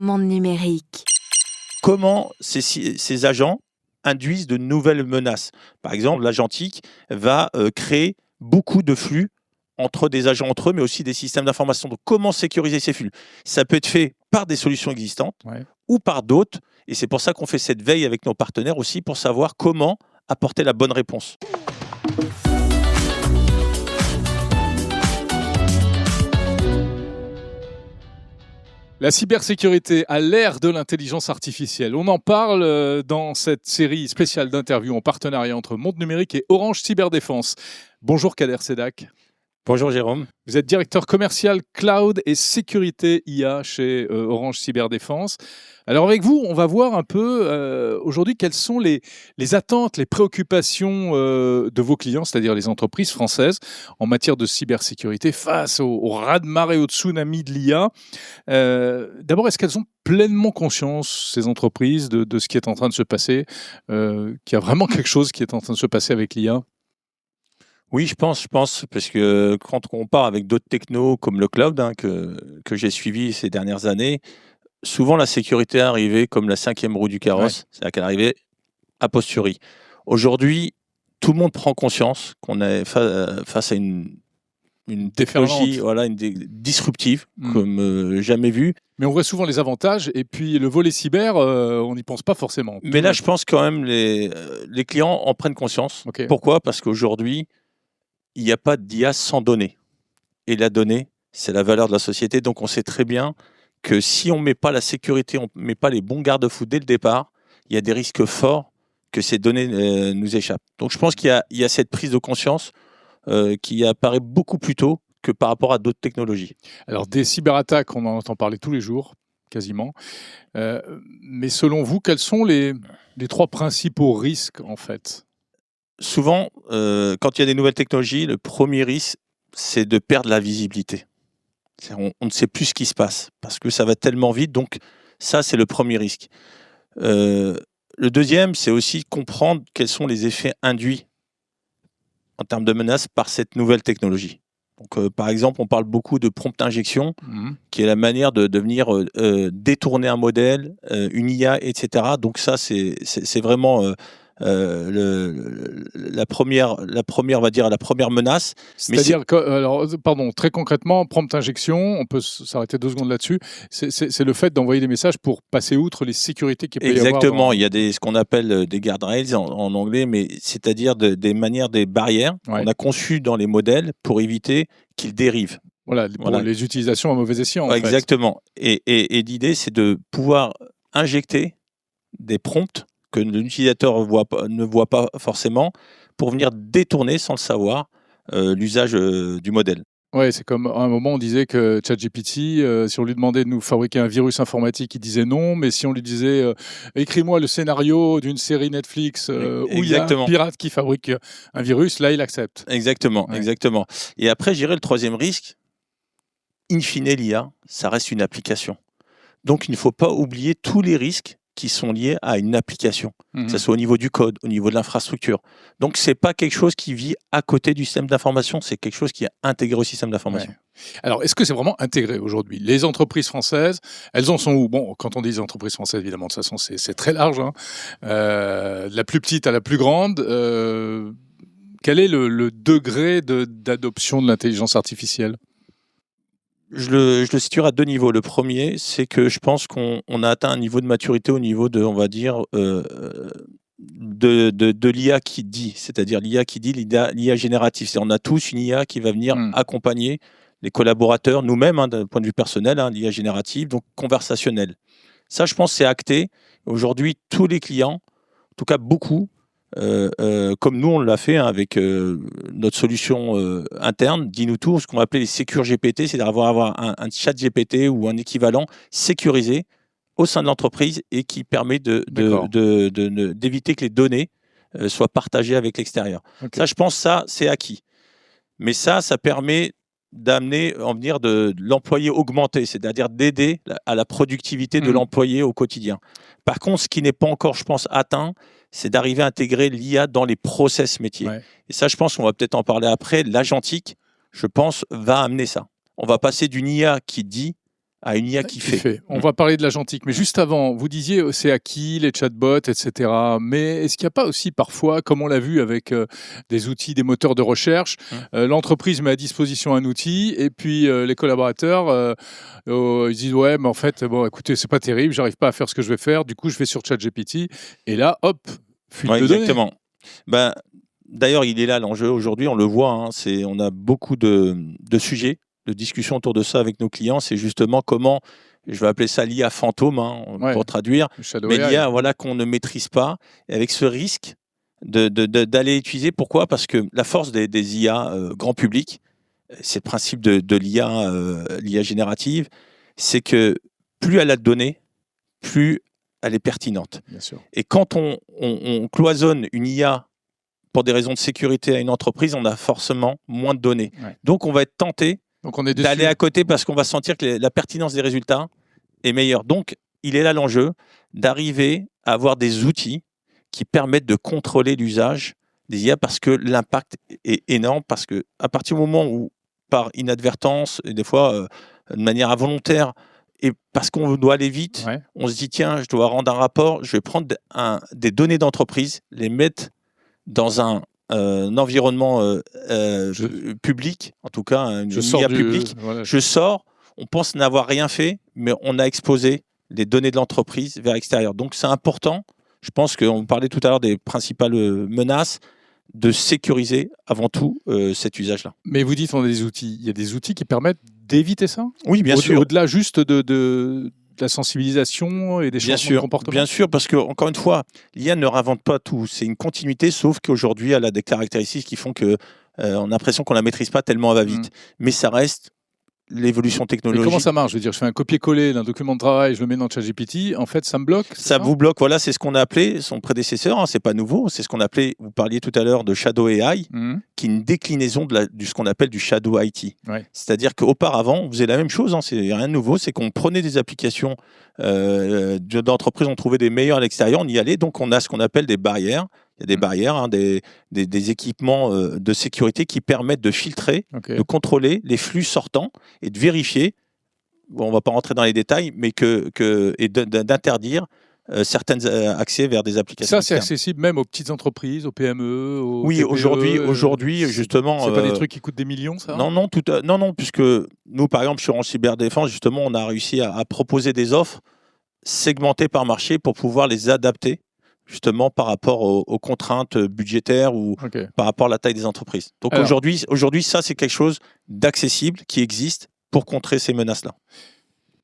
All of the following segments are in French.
Monde numérique. Comment ces agents induisent de nouvelles menaces. Par exemple, l'agentique va créer beaucoup de flux entre des agents entre eux, mais aussi des systèmes d'information. Donc, comment sécuriser ces flux? Ça peut être fait par des solutions existantes ou par d'autres. Et c'est pour ça qu'on fait cette veille avec nos partenaires aussi pour savoir comment apporter la bonne réponse. La cybersécurité à l'ère de l'intelligence artificielle. On en parle dans cette série spéciale d'interviews en partenariat entre Monde Numérique et Orange Cyberdéfense. Bonjour Kader Sedak. Bonjour Jérôme. Vous êtes directeur commercial Cloud et Sécurité IA chez Orange Cyberdéfense. Alors avec vous, on va voir un peu aujourd'hui quelles sont les attentes, les préoccupations de vos clients, c'est-à-dire les entreprises françaises, en matière de cybersécurité face au raz-de-marée, au tsunami de l'IA. D'abord, est-ce qu'elles ont pleinement conscience, ces entreprises, de ce qui est en train de se passer, qu'il y a vraiment quelque chose qui est en train de se passer avec l'IA ? Oui, je pense, parce que quand on part avec d'autres technos comme le cloud que j'ai suivi ces dernières années, souvent la sécurité est arrivée comme la cinquième roue du carrosse, c'est-à-dire qu'elle arrivait a posteriori. Aujourd'hui, tout le monde prend conscience qu'on est face à une technologie disruptive comme jamais vue. Mais on voit souvent les avantages et puis le volet cyber, on n'y pense pas forcément. Mais là, je pense quand même les clients en prennent conscience. Okay. Pourquoi ? Parce qu'aujourd'hui, il n'y a pas d'IA sans données. Et la donnée, c'est la valeur de la société. Donc, on sait très bien que si on ne met pas la sécurité, on ne met pas les bons garde-fous dès le départ, il y a des risques forts que ces données nous échappent. Donc, je pense qu'il y a cette prise de conscience qui apparaît beaucoup plus tôt que par rapport à d'autres technologies. Alors, des cyberattaques, on en entend parler tous les jours, quasiment. Mais selon vous, quels sont les trois principaux risques, en fait ? Souvent, quand il y a des nouvelles technologies, le premier risque, c'est de perdre la visibilité. On ne sait plus ce qui se passe parce que ça va tellement vite. Donc, ça, c'est le premier risque. Le deuxième, c'est aussi comprendre quels sont les effets induits en termes de menaces par cette nouvelle technologie. Donc, par exemple, on parle beaucoup de prompt injection, qui est la manière de venir détourner un modèle, une IA, etc. Donc, ça, c'est vraiment... la première, on va dire, la première menace. C'est-à-dire que, alors, pardon, très concrètement, prompt injection, on peut s'arrêter 2 secondes là-dessus. C'est le fait d'envoyer des messages pour passer outre les sécurités qu'il peut y avoir. Exactement. Il y a ce qu'on appelle des guardrails en anglais, mais c'est-à-dire des manières, des barrières qu'on a conçues dans les modèles pour éviter qu'ils dérivent. Voilà, pour les utilisations à mauvais escient. Exactement. Et l'idée, c'est de pouvoir injecter des prompts que l'utilisateur ne voit pas forcément, pour venir détourner, sans le savoir, l'usage du modèle. Oui, c'est comme à un moment on disait que ChatGPT, si on lui demandait de nous fabriquer un virus informatique, il disait non, mais si on lui disait écris-moi le scénario d'une série Netflix où il y a un pirate qui fabrique un virus, là il accepte. Exactement. Et après, je dirais le troisième risque, in fine, l'IA, ça reste une application. Donc il ne faut pas oublier tous les risques qui sont liés à une application, que ce soit au niveau du code, au niveau de l'infrastructure. Donc, ce n'est pas quelque chose qui vit à côté du système d'information, c'est quelque chose qui est intégré au système d'information. Ouais. Alors, est-ce que c'est vraiment intégré aujourd'hui ? Les entreprises françaises, elles en sont où ? Bon, quand on dit les entreprises françaises, évidemment, de toute façon, c'est très large. Hein. De la plus petite à la plus grande. Quel est le degré d'adoption de l'intelligence artificielle ? Je le situerai à 2 niveaux. Le premier, c'est que je pense qu'on a atteint un niveau de maturité au niveau de, on va dire, de l'IA qui dit, c'est-à-dire l'IA qui dit, l'IA générative. C'est-à-dire on a tous une IA qui va venir accompagner les collaborateurs, nous-mêmes, d'un point de vue personnel, l'IA générative, donc conversationnelle. Ça, je pense, c'est acté. Aujourd'hui, tous les clients, en tout cas beaucoup, comme nous on l'a fait avec notre solution interne, DinuTour, ce qu'on va appeler les Secure GPT, c'est d'avoir un chat GPT ou un équivalent sécurisé au sein de l'entreprise et qui permet d'éviter que les données soient partagées avec l'extérieur. Ça, je pense, ça c'est acquis. Mais ça permet d'amener en venir de l'employé augmenté, c'est-à-dire d'aider à la productivité de l'employé au quotidien. Par contre, ce qui n'est pas encore, je pense, atteint, c'est d'arriver à intégrer l'IA dans les process métiers. Ouais. Et ça, je pense qu'on va peut-être en parler après. L'agentique, je pense, va amener ça. On va passer d'une IA qui dit à une IA qui fait. On va parler de l'agentique, mais juste avant, vous disiez c'est acquis, les chatbots, etc. Mais est-ce qu'il n'y a pas aussi parfois, comme on l'a vu avec des outils, des moteurs de recherche, l'entreprise met à disposition un outil et puis les collaborateurs ils disent ouais, mais en fait, bon, écoutez, c'est pas terrible, j'arrive pas à faire ce que je vais faire, du coup, je vais sur ChatGPT et là, hop, fuite de exactement. Ben, d'ailleurs, il est là l'enjeu aujourd'hui, on le voit, hein, on a beaucoup de sujets, de discussions autour de ça avec nos clients, c'est justement comment, je vais appeler ça l'IA fantôme, hein, pour traduire, mais l'IA voilà, qu'on ne maîtrise pas, et avec ce risque d'aller utiliser. Pourquoi ? Parce que la force des IA grand public, c'est le principe de l'IA générative, c'est que plus elle a de données, plus elle est pertinente. Bien sûr. Et quand on cloisonne une IA pour des raisons de sécurité à une entreprise, on a forcément moins de données. Ouais. Donc, on va être tenté d'aller à côté parce qu'on va sentir que la pertinence des résultats est meilleure. Donc, il est là l'enjeu d'arriver à avoir des outils qui permettent de contrôler l'usage des IA parce que l'impact est énorme. Parce qu'à partir du moment où, par inadvertance, et des fois de manière involontaire, et parce qu'on doit aller vite, on se dit tiens, je dois rendre un rapport, je vais prendre des données d'entreprise, les mettre dans un environnement public, en tout cas une IA publique. Voilà. Je sors, on pense n'avoir rien fait, mais on a exposé les données de l'entreprise vers l'extérieur. Donc c'est important, je pense qu'on parlait tout à l'heure des principales menaces, de sécuriser avant tout cet usage-là. Mais vous dites on a des outils, il y a des outils qui permettent d'éviter ça ? Oui, bien sûr. Au-delà juste de la sensibilisation et des changements de comportement. Bien sûr, parce que encore une fois, l'IA ne réinvente pas tout. C'est une continuité, sauf qu'aujourd'hui, elle a des caractéristiques qui font qu'on a l'impression qu'on la maîtrise pas tellement elle va vite. Mais ça reste l'évolution technologique. Mais comment ça marche ? Je veux dire, je fais un copier-coller d'un document de travail, je le mets dans ChatGPT, en fait, ça me bloque ? Ça vous bloque, voilà, c'est ce qu'on a appelé, son prédécesseur, hein, c'est pas nouveau, c'est ce qu'on appelait, vous parliez tout à l'heure de Shadow AI, qui est une déclinaison de ce qu'on appelle du Shadow IT. Ouais. C'est-à-dire qu'auparavant, on faisait la même chose, hein, c'est rien de nouveau, c'est qu'on prenait des applications d'entreprise, on trouvait des meilleures à l'extérieur, on y allait, donc on a ce qu'on appelle des barrières. Il y a des barrières, hein, des équipements de sécurité qui permettent de filtrer, de contrôler les flux sortants et de vérifier, bon, on ne va pas rentrer dans les détails, mais et d'interdire certains accès vers des applications. Ça, c'est accessible même aux petites entreprises, aux PME, aux oui, TPE, aujourd'hui, justement... C'est pas des trucs qui coûtent des millions, ça ? Non, puisque nous, par exemple, sur Orange Cyberdéfense, justement, on a réussi à proposer des offres segmentées par marché pour pouvoir les adapter justement par rapport aux contraintes budgétaires ou par rapport à la taille des entreprises. Donc aujourd'hui, ça, c'est quelque chose d'accessible qui existe pour contrer ces menaces-là.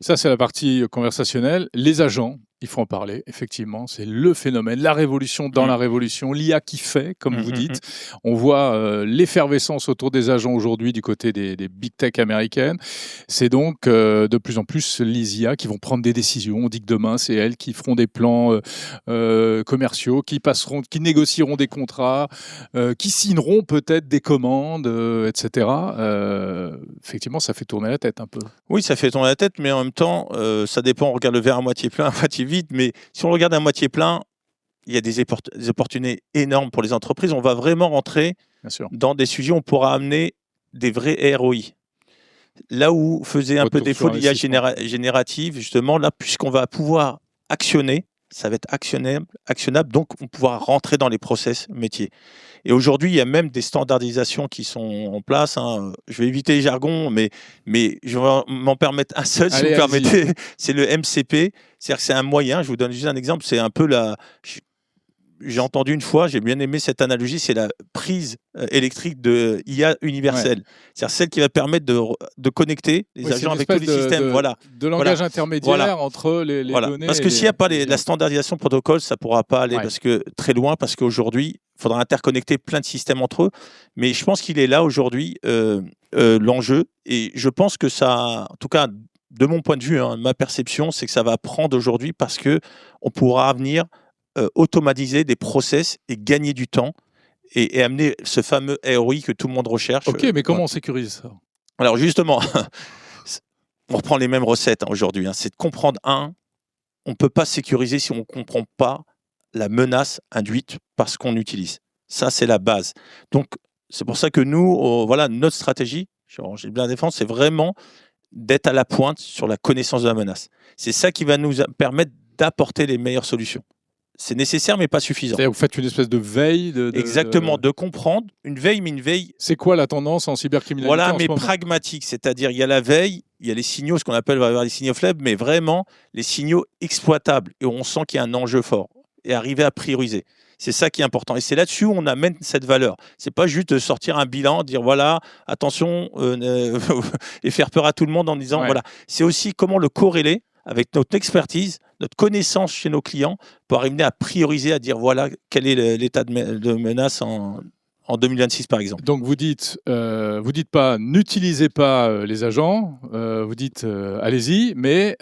Ça, c'est la partie conversationnelle. Les agents, il faut en parler, effectivement, c'est le phénomène, la révolution dans la révolution, l'IA qui fait, comme vous dites. On voit l'effervescence autour des agents aujourd'hui du côté des big tech américaines. C'est donc de plus en plus les IA qui vont prendre des décisions. On dit que demain, c'est elles qui feront des plans commerciaux, qui négocieront des contrats, qui signeront peut-être des commandes, etc. Effectivement, ça fait tourner la tête un peu. Oui, ça fait tourner la tête, mais en même temps, ça dépend, on regarde le verre à moitié plein, à moitié vide, mais si on le regarde à moitié plein, il y a des opportunités énormes pour les entreprises. On va vraiment rentrer dans des sujets où on pourra amener des vrais ROI. Là où faisait un peu défaut l'IA générative, justement, là, puisqu'on va pouvoir actionner, ça va être actionnable, donc on pourra rentrer dans les process métiers. Et aujourd'hui, il y a même des standardisations qui sont en place. Hein. Je vais éviter les jargons, mais je vais m'en permettre un seul, si vous permettez. C'est le MCP. C'est-à-dire que c'est un moyen, je vous donne juste un exemple, c'est un peu j'ai entendu une fois, j'ai bien aimé cette analogie, c'est la prise électrique de IA universelle. C'est-à-dire celle qui va permettre de connecter les agents avec tous les systèmes. De langage intermédiaire entre les données. Parce que s'il n'y a pas la standardisation protocole, ça ne pourra pas aller très loin, parce qu'aujourd'hui, il faudra interconnecter plein de systèmes entre eux. Mais je pense qu'il est là aujourd'hui l'enjeu. Et je pense que ça, en tout cas, de mon point de vue, ma perception, c'est que ça va prendre aujourd'hui parce qu'on pourra venir automatiser des process et gagner du temps et amener ce fameux ROI que tout le monde recherche. Ok, mais comment on sécurise ça ? Alors justement, on reprend les mêmes recettes aujourd'hui. C'est de comprendre, on ne peut pas sécuriser si on ne comprend pas la menace induite par ce qu'on utilise. Ça, c'est la base. Donc, c'est pour ça que nous, notre stratégie, chez Orange Cyberdéfense, c'est vraiment d'être à la pointe sur la connaissance de la menace. C'est ça qui va nous permettre d'apporter les meilleures solutions. C'est nécessaire, mais pas suffisant. C'est-à-dire que vous faites une espèce de veille Exactement, de comprendre. Une veille, mais une veille... C'est quoi la tendance en cybercriminalité Voilà, en mais ce moment ? pragmatique. C'est-à-dire, il y a la veille, il y a les signaux, ce qu'on appelle les signaux faibles, mais vraiment les signaux exploitables. Et on sent qu'il y a un enjeu fort. Et arriver à prioriser. C'est ça qui est important. Et c'est là-dessus où on amène cette valeur. C'est pas juste de sortir un bilan, dire voilà, attention, et faire peur à tout le monde en disant voilà. C'est aussi comment le corréler avec notre expertise, notre connaissance chez nos clients, pour arriver à prioriser, à dire voilà, quel est l'état de menace en 2026 par exemple. Donc vous dites pas n'utilisez pas les agents, vous dites allez-y, mais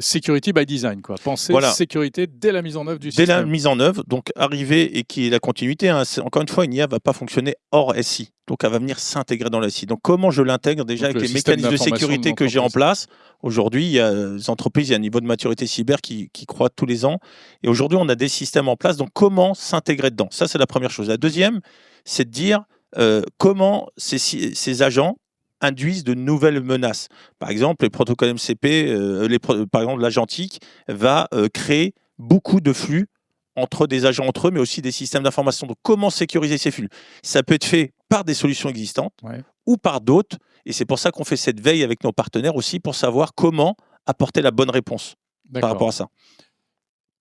security by design, quoi. Pensez sécurité dès la mise en œuvre du système. Dès la mise en œuvre, donc arriver et qui est la continuité. Encore une fois, une IA va pas fonctionner hors SI, donc elle va venir s'intégrer dans la SI. Donc comment je l'intègre déjà avec les mécanismes de sécurité que j'ai en place. Aujourd'hui, il y a des entreprises, il y a un niveau de maturité cyber qui croît tous les ans. Et aujourd'hui, on a des systèmes en place. Donc comment s'intégrer dedans? Ça, c'est la première chose. La deuxième, c'est de dire comment ces agents induisent de nouvelles menaces. Par exemple, les protocoles MCP, par exemple, l'agentique va créer beaucoup de flux entre des agents entre eux, mais aussi des systèmes d'information. Donc, comment sécuriser ces flux? Ça peut être fait par des solutions existantes ou par d'autres. Et c'est pour ça qu'on fait cette veille avec nos partenaires aussi pour savoir comment apporter la bonne réponse par rapport à ça.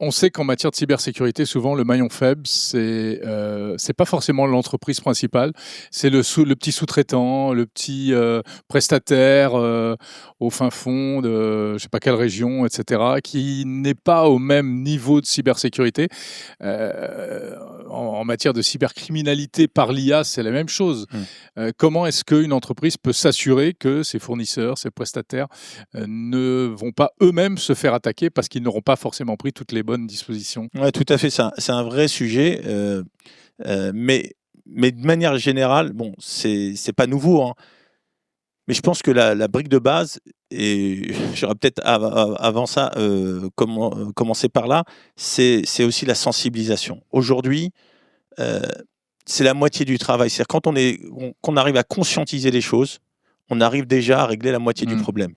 On sait qu'en matière de cybersécurité, souvent, le maillon faible, c'est pas forcément l'entreprise principale, c'est le petit sous-traitant, le petit prestataire au fin fond de je sais pas quelle région, etc., qui n'est pas au même niveau de cybersécurité. En matière de cybercriminalité par l'IA, c'est la même chose. Comment est-ce qu'une entreprise peut s'assurer que ses fournisseurs, ses prestataires ne vont pas eux-mêmes se faire attaquer parce qu'ils n'auront pas forcément pris toutes les bonnes dispositions? Oui, tout à fait. C'est un vrai sujet. Mais de manière générale, bon, c'est pas nouveau, hein. Mais je pense que la brique de base, et j'aurais peut-être avant ça commencé par là, c'est aussi la sensibilisation. Aujourd'hui, c'est la moitié du travail. C'est-à-dire quand on arrive à conscientiser les choses, on arrive déjà à régler la moitié du problème.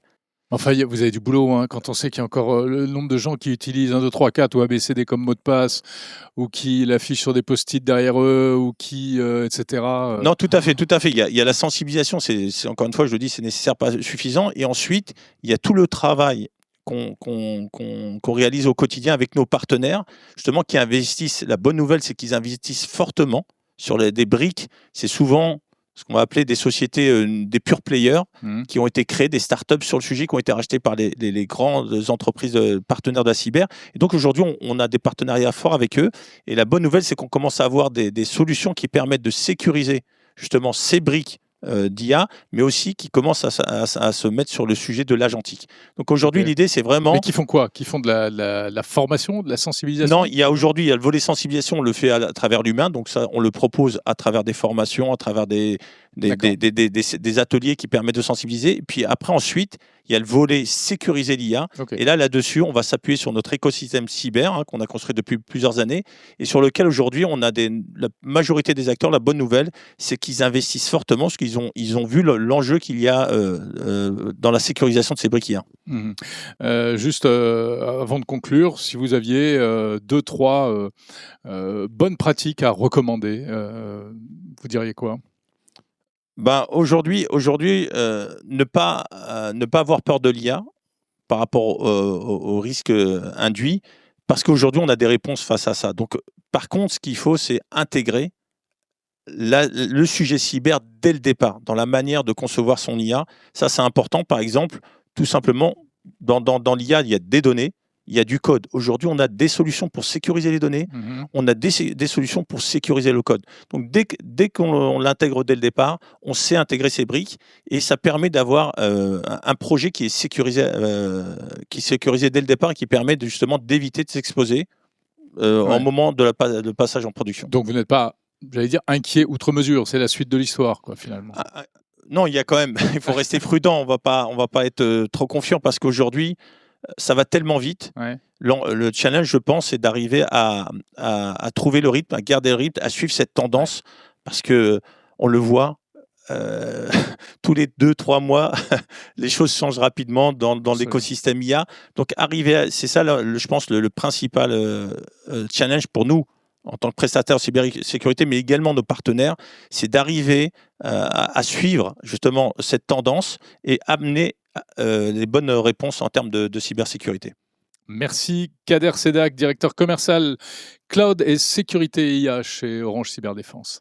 Enfin, vous avez du boulot, hein, quand on sait qu'il y a encore le nombre de gens qui utilisent 1, 2, 3, 4 ou ABCD comme mot de passe, ou qui l'affichent sur des post-it derrière eux, ou qui, etc. Non, tout à fait, tout à fait. Il y a la sensibilisation, c'est encore une fois, je le dis, c'est nécessaire, pas suffisant. Et ensuite, il y a tout le travail qu'on réalise au quotidien avec nos partenaires, justement, qui investissent. La bonne nouvelle, c'est qu'ils investissent fortement sur des briques. C'est souvent ce qu'on va appeler des sociétés, des pure players, qui ont été créés, des startups sur le sujet, qui ont été rachetés par les grandes entreprises partenaires de la cyber. Et donc aujourd'hui, on a des partenariats forts avec eux. Et la bonne nouvelle, c'est qu'on commence à avoir des solutions qui permettent de sécuriser justement ces briques d'IA, mais aussi qui commencent à se mettre sur le sujet de l'agentique. Donc aujourd'hui, l'idée, c'est vraiment... Mais qui font quoi? Qui font de la formation, de la sensibilisation? Non, aujourd'hui, il y a le volet sensibilisation, on le fait à travers l'humain, donc ça, on le propose à travers des formations, à travers des ateliers qui permettent de sensibiliser. Et puis après, ensuite, il y a le volet sécuriser l'IA. Et là-dessus, on va s'appuyer sur notre écosystème cyber, qu'on a construit depuis plusieurs années, et sur lequel aujourd'hui, on a la majorité des acteurs. La bonne nouvelle, c'est qu'ils investissent fortement, parce qu'ils ont vu l'enjeu qu'il y a dans la sécurisation de ces briques IA. Juste avant de conclure, si vous aviez 2, 3 bonnes pratiques à recommander, vous diriez quoi? Aujourd'hui, ne pas avoir peur de l'IA par rapport au risque induit, parce qu'aujourd'hui, on a des réponses face à ça. Donc, par contre, ce qu'il faut, c'est intégrer le sujet cyber dès le départ, dans la manière de concevoir son IA. Ça, c'est important. Par exemple, tout simplement, dans l'IA, il y a des données, il y a du code. Aujourd'hui, on a des solutions pour sécuriser les données, on a des solutions pour sécuriser le code. Donc, dès qu'on l'intègre dès le départ, on sait intégrer ces briques et ça permet d'avoir un projet qui est sécurisé dès le départ et qui permet justement d'éviter de s'exposer au moment de passage en production. Donc, vous n'êtes pas, j'allais dire, inquiet outre mesure. C'est la suite de l'histoire, quoi, finalement. Non, il y a quand même, il faut rester prudent. On va pas être trop confiant parce qu'aujourd'hui, ça va tellement vite. Le challenge, je pense, c'est d'arriver à trouver le rythme, à garder le rythme, à suivre cette tendance, parce que on le voit, tous les 2-3 mois, les choses changent rapidement dans l'écosystème IA. Donc, c'est ça, je pense, le principal challenge pour nous, en tant que prestataire de cybersécurité, mais également nos partenaires, c'est d'arriver à suivre justement cette tendance et amener les bonnes réponses en termes de cybersécurité. Merci Kader Sedak, directeur commercial Cloud et Sécurité IA chez Orange Cyberdéfense.